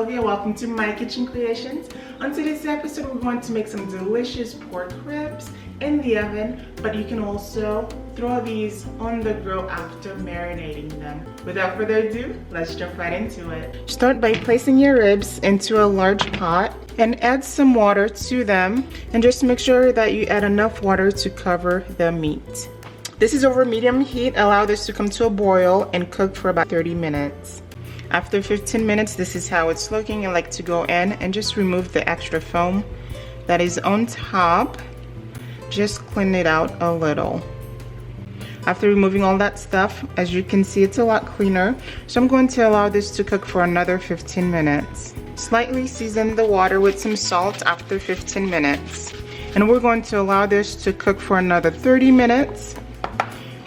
Sylvia. Welcome to my kitchen creations. On today's episode, we're going to make some delicious pork ribs in the oven, but you can also throw these on the grill after marinating them. Without further ado, let's jump right into it. Start by placing your ribs into a large pot and add some water to them, and just make sure that you add enough water to cover the meat. This is over medium heat. Allow this to come to a boil and cook for about 30 minutes. After 15 minutes, this is how it's looking. I like to go in and just remove the extra foam that is on top. Just clean it out a little. After removing all that stuff, as you can see, it's a lot cleaner. So I'm going to allow this to cook for another 15 minutes. Slightly season the water with some salt after 15 minutes. And we're going to allow this to cook for another 30 minutes.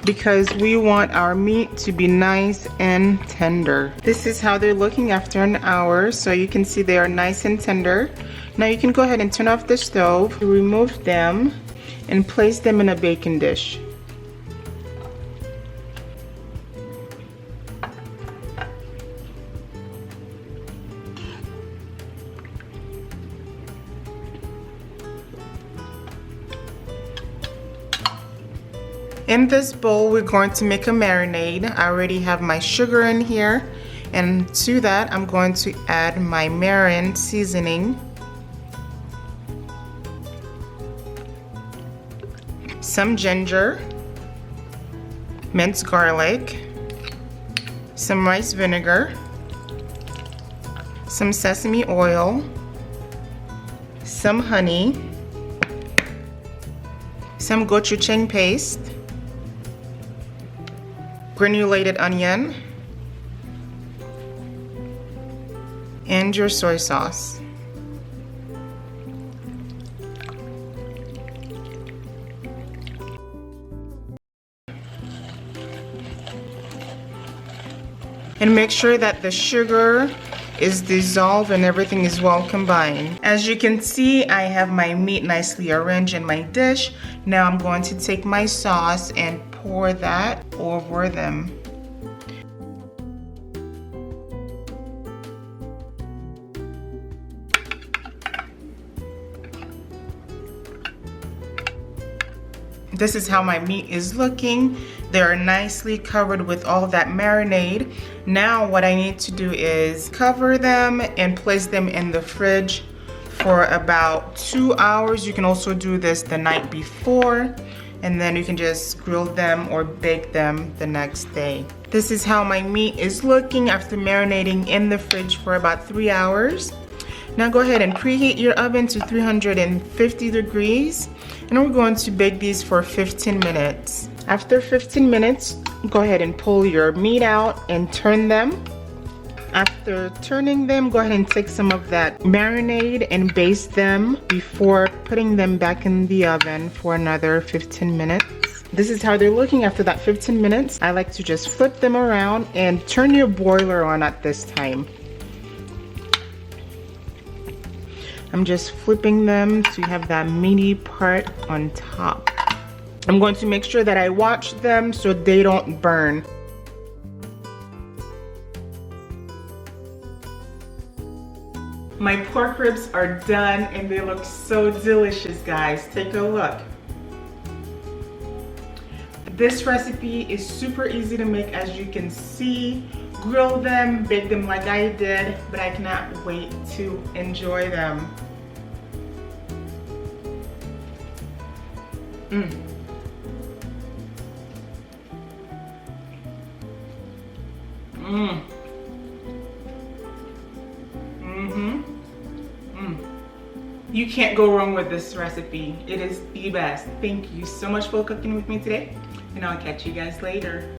Because we want our meat to be nice and tender. This is how they're looking after an hour, so you can see they are nice and tender. Now you can go ahead and turn off the stove, remove them, and place them in a baking dish. In this bowl, we're going to make a marinade. I already have my sugar in here, and to that, I'm going to add my mirin seasoning, some ginger, minced garlic, some rice vinegar, some sesame oil, some honey, some gochujang paste, granulated onion, and your soy sauce. And make sure that the sugar is dissolved and everything is well combined. As you can see, I have my meat nicely arranged in my dish. Now I'm going to take my sauce and pour that over them. This is how my meat is looking. They're nicely covered with all of that marinade. Now what I need to do is cover them and place them in the fridge for about 2 hours. You can also do this the night before, and then you can just grill them or bake them the next day. This is how my meat is looking after marinating in the fridge for about 3 hours. Now go ahead and preheat your oven to 350 degrees, and we're going to bake these for 15 minutes. After 15 minutes, go ahead and pull your meat out and turn them. After turning them, go ahead and take some of that marinade and baste them before putting them back in the oven for another 15 minutes. This is how they're looking after that 15 minutes. I like to just flip them around and turn your boiler on at this time. I'm just flipping them so you have that meaty part on top. I'm going to make sure that I watch them so they don't burn. My pork ribs are done and they look so delicious, guys. Take a look. This recipe is super easy to make, as you can see. Grill them, bake them like I did, but I cannot wait to enjoy them. You can't go wrong with this recipe. It is the best. Thank you so much for cooking with me today, and I'll catch you guys later.